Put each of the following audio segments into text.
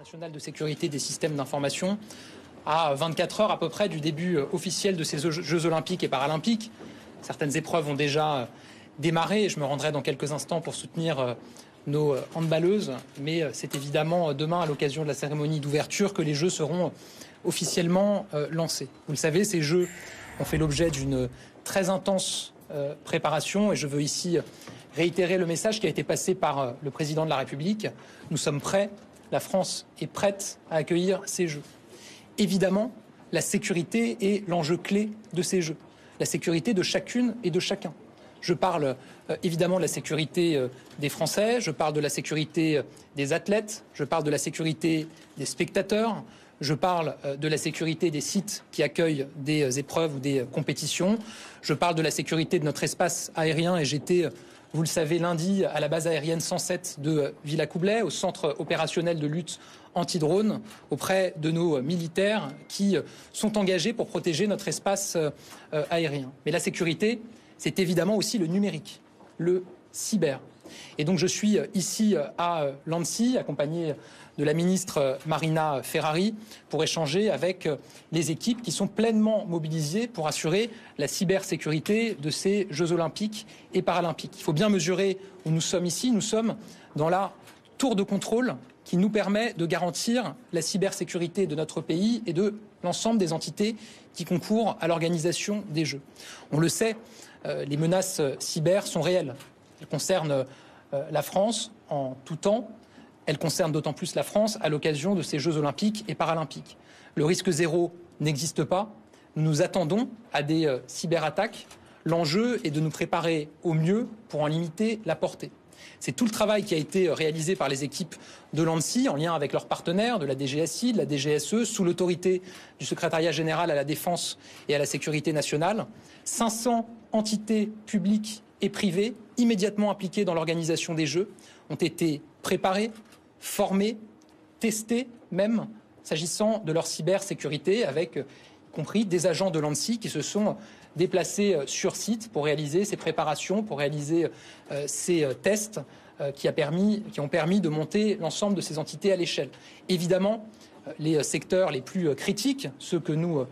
national de sécurité des systèmes d'information, à 24 heures à peu près du début officiel de ces Jeux olympiques et paralympiques. Certaines épreuves ont déjà démarré et je me rendrai dans quelques instants pour soutenir nos handballeuses. Mais c'est évidemment demain, à l'occasion de la cérémonie d'ouverture, que les Jeux seront officiellement lancés. Vous le savez, ces Jeux ont fait l'objet d'une très intense préparation et je veux ici réitérer le message qui a été passé par le président de la République. Nous sommes prêts, la France est prête à accueillir ces Jeux. Évidemment, la sécurité est l'enjeu clé de ces Jeux. La sécurité de chacune et de chacun. Je parle évidemment de la sécurité des Français, je parle de la sécurité des athlètes, je parle de la sécurité des spectateurs, je parle de la sécurité des sites qui accueillent des épreuves ou des compétitions, je parle de la sécurité de notre espace aérien et j'étais, vous le savez, lundi à la base aérienne 107 de Villacoublay, au centre opérationnel de lutte anti-drone, auprès de nos militaires qui sont engagés pour protéger notre espace aérien. Mais la sécurité, c'est évidemment aussi le numérique, le cyber. Et donc je suis ici à l'Annecy, accompagné de la ministre Marina Ferrari, pour échanger avec les équipes qui sont pleinement mobilisées pour assurer la cybersécurité de ces Jeux olympiques et paralympiques. Il faut bien mesurer où nous sommes ici. Nous sommes dans la tour de contrôle qui nous permet de garantir la cybersécurité de notre pays et de l'ensemble des entités qui concourent à l'organisation des Jeux. On le sait, les menaces cyber sont réelles. Elles concernent la France en tout temps. Elles concernent d'autant plus la France à l'occasion de ces Jeux olympiques et paralympiques. Le risque zéro n'existe pas. Nous attendons à des cyberattaques. L'enjeu est de nous préparer au mieux pour en limiter la portée. C'est tout le travail qui a été réalisé par les équipes de l'ANSSI en lien avec leurs partenaires de la DGSI, de la DGSE, sous l'autorité du secrétariat général à la défense et à la sécurité nationale. 500 entités publiques et privées immédiatement impliquées dans l'organisation des Jeux ont été préparées, formées, testées même, s'agissant de leur cybersécurité, avec y compris des agents de l'ANSSI qui se sont déplacés sur site pour réaliser ces préparations, pour réaliser ces tests qui ont permis de monter l'ensemble de ces entités à l'échelle. Évidemment, les secteurs les plus critiques, ceux que nous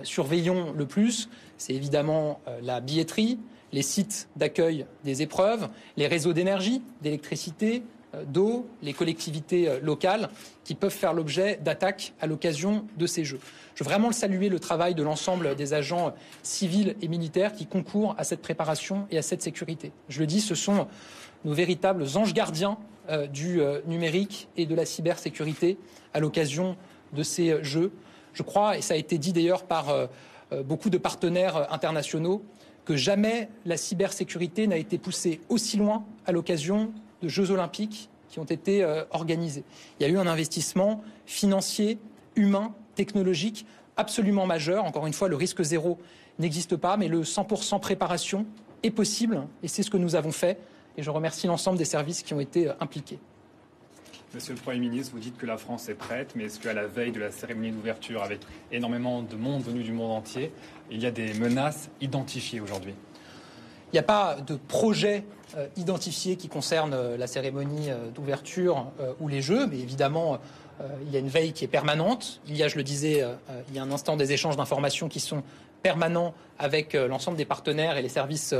surveillons le plus, c'est évidemment la billetterie, les sites d'accueil des épreuves, les réseaux d'énergie, d'électricité, d'eau, les collectivités locales qui peuvent faire l'objet d'attaques à l'occasion de ces Jeux. Je veux vraiment saluer le travail de l'ensemble des agents civils et militaires qui concourent à cette préparation et à cette sécurité. Je le dis, ce sont nos véritables anges gardiens du numérique et de la cybersécurité à l'occasion de ces Jeux. Je crois, et ça a été dit d'ailleurs par beaucoup de partenaires internationaux, que jamais la cybersécurité n'a été poussée aussi loin à l'occasion de Jeux olympiques qui ont été organisés. Il y a eu un investissement financier, humain, technologique absolument majeur. Encore une fois, le risque zéro n'existe pas, mais le 100% préparation est possible et c'est ce que nous avons fait. Et je remercie l'ensemble des services qui ont été impliqués. Monsieur le Premier ministre, vous dites que la France est prête, mais est-ce qu'à la veille de la cérémonie d'ouverture, avec énormément de monde venu du monde entier, il y a des menaces identifiées aujourd'hui ? Il n'y a pas de projet identifié qui concerne la cérémonie d'ouverture ou les Jeux, mais évidemment, il y a une veille qui est permanente. Il y a, je le disais il y a un instant, des échanges d'informations qui sont permanents avec l'ensemble des partenaires et les services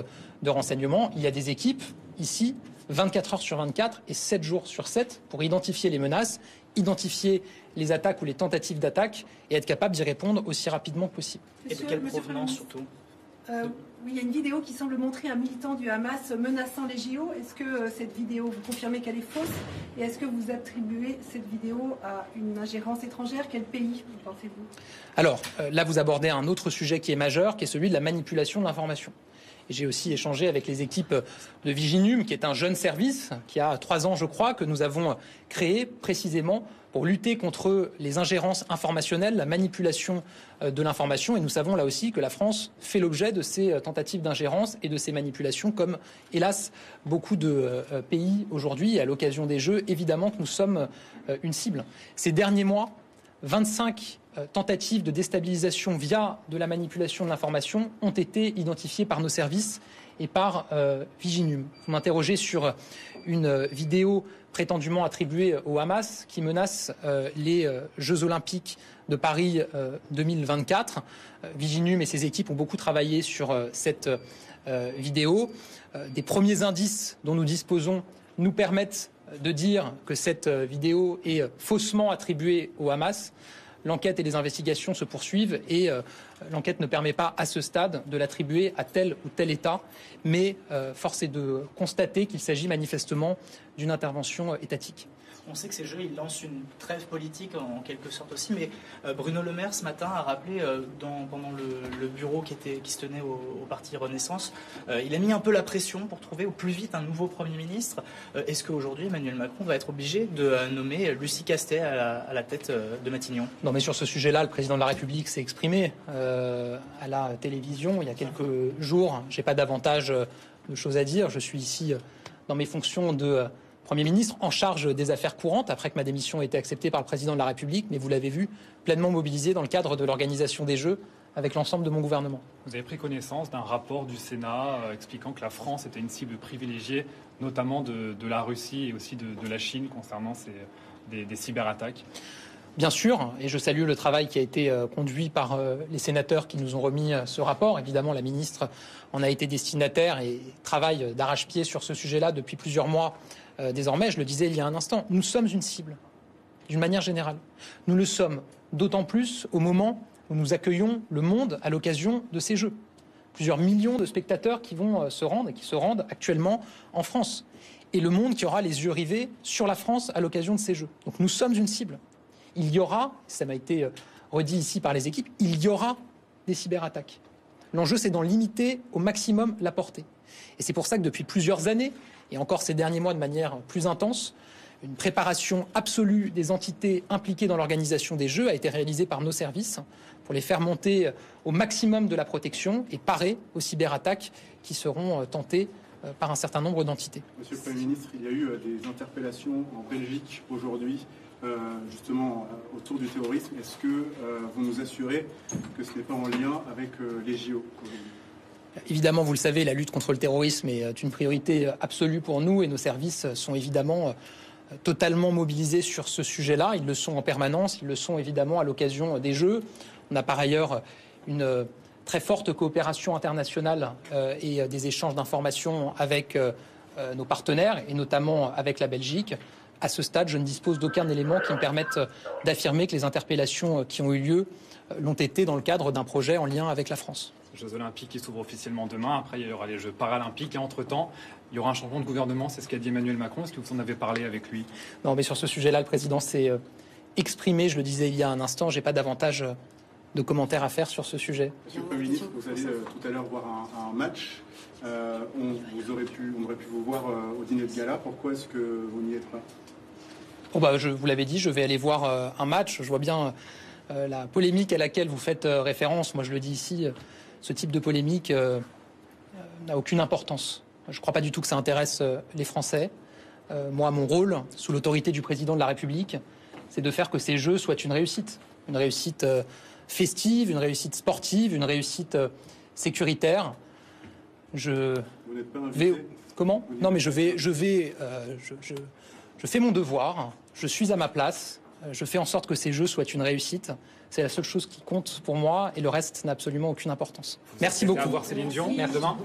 de renseignement. Il y a des équipes ici, 24 heures sur 24 et 7 jours sur 7 pour identifier les menaces, identifier les attaques ou les tentatives d'attaque et être capable d'y répondre aussi rapidement que possible. Et de quelle provenance surtout ? Oui, il y a une vidéo qui semble montrer un militant du Hamas menaçant les JO. Est-ce que cette vidéo, vous confirmez qu'elle est fausse ? Et est-ce que vous attribuez cette vidéo à une ingérence étrangère ? Quel pays, pensez-vous ? Alors, là, vous abordez un autre sujet qui est majeur, qui est celui de la manipulation de l'information. Et j'ai aussi échangé avec les équipes de Viginum, qui est un jeune service qui a 3 ans, je crois, que nous avons créé précisément pour lutter contre les ingérences informationnelles, la manipulation de l'information. Et nous savons là aussi que la France fait l'objet de ces tentatives d'ingérence et de ces manipulations, comme, hélas, beaucoup de pays aujourd'hui. Et à l'occasion des Jeux, évidemment que nous sommes une cible. Ces derniers mois, 25 tentatives de déstabilisation via de la manipulation de l'information ont été identifiées par nos services et par Viginum. Vous m'interrogez sur une vidéo prétendument attribuée au Hamas qui menace les Jeux Olympiques de Paris 2024. Viginum et ses équipes ont beaucoup travaillé sur cette vidéo. Des premiers indices dont nous disposons nous permettent de dire que cette vidéo est faussement attribuée au Hamas. L'enquête et les investigations se poursuivent et l'enquête ne permet pas à ce stade de l'attribuer à tel ou tel État, mais force est de constater qu'il s'agit manifestement d'une intervention étatique. On sait que ces Jeux, ils lancent une trêve politique en quelque sorte aussi, mais Bruno Le Maire ce matin a rappelé pendant le bureau qui se tenait au parti Renaissance, il a mis un peu la pression pour trouver au plus vite un nouveau Premier ministre. Est-ce qu'aujourd'hui Emmanuel Macron va être obligé de nommer Lucie Castet à la tête de Matignon? Non, mais sur ce sujet-là, le président de la République s'est exprimé à la télévision il y a quelques jours. Je n'ai pas davantage de choses à dire. Je suis ici dans mes fonctions de Premier ministre en charge des affaires courantes, après que ma démission ait été acceptée par le président de la République, mais vous l'avez vu, pleinement mobilisé dans le cadre de l'organisation des Jeux avec l'ensemble de mon gouvernement. Vous avez pris connaissance d'un rapport du Sénat expliquant que la France était une cible privilégiée, notamment de la Russie et aussi de la Chine concernant des cyberattaques. Bien sûr, et je salue le travail qui a été conduit par les sénateurs qui nous ont remis ce rapport. Évidemment, la ministre en a été destinataire et travaille d'arrache-pied sur ce sujet-là depuis plusieurs mois. Désormais, je le disais il y a un instant, nous sommes une cible, d'une manière générale. Nous le sommes d'autant plus au moment où nous accueillons le monde à l'occasion de ces Jeux. Plusieurs millions de spectateurs qui vont se rendre et qui se rendent actuellement en France. Et le monde qui aura les yeux rivés sur la France à l'occasion de ces Jeux. Donc nous sommes une cible. Il y aura, ça m'a été redit ici par les équipes, il y aura des cyberattaques. L'enjeu, c'est d'en limiter au maximum la portée. Et c'est pour ça que depuis plusieurs années, et encore ces derniers mois de manière plus intense, une préparation absolue des entités impliquées dans l'organisation des Jeux a été réalisée par nos services pour les faire monter au maximum de la protection et parer aux cyberattaques qui seront tentées par un certain nombre d'entités. Monsieur le Premier ministre, il y a eu des interpellations en Belgique aujourd'hui, justement autour du terrorisme. Est-ce que vous nous assurez que ce n'est pas en lien avec les JO aujourd'hui ? Évidemment, vous le savez, la lutte contre le terrorisme est une priorité absolue pour nous et nos services sont évidemment totalement mobilisés sur ce sujet-là. Ils le sont en permanence, ils le sont évidemment à l'occasion des Jeux. On a par ailleurs une très forte coopération internationale et des échanges d'informations avec nos partenaires et notamment avec la Belgique. À ce stade, je ne dispose d'aucun élément qui me permette d'affirmer que les interpellations qui ont eu lieu l'ont été dans le cadre d'un projet en lien avec la France. Les Jeux Olympiques qui s'ouvrent officiellement demain. Après, il y aura les Jeux Paralympiques. Et entre-temps, il y aura un changement de gouvernement. C'est ce qu'a dit Emmanuel Macron. Est-ce que vous en avez parlé avec lui? Non, mais sur ce sujet-là, le président s'est exprimé. Je le disais il y a un instant. Je n'ai pas davantage de commentaires à faire sur ce sujet. Monsieur le Premier ministre, vous allez tout à l'heure voir un match. On aurait pu vous voir au dîner de gala. Pourquoi est-ce que vous n'y êtes pas? Vous l'avez dit, je vais aller voir un match. Je vois bien la polémique à laquelle vous faites référence. Moi, je le dis ici, ce type de polémique n'a aucune importance. Je ne crois pas du tout que ça intéresse les Français. Moi, mon rôle, sous l'autorité du président de la République, c'est de faire que ces Jeux soient une réussite festive, une réussite sportive, une réussite sécuritaire. Vous n'êtes pas invité? Comment? Non, mais je fais mon devoir. Je suis à ma place. Je fais en sorte que ces Jeux soient une réussite. C'est la seule chose qui compte pour moi et le reste n'a absolument aucune importance. Merci beaucoup. Au revoir Céline Dion. Merci. Demain.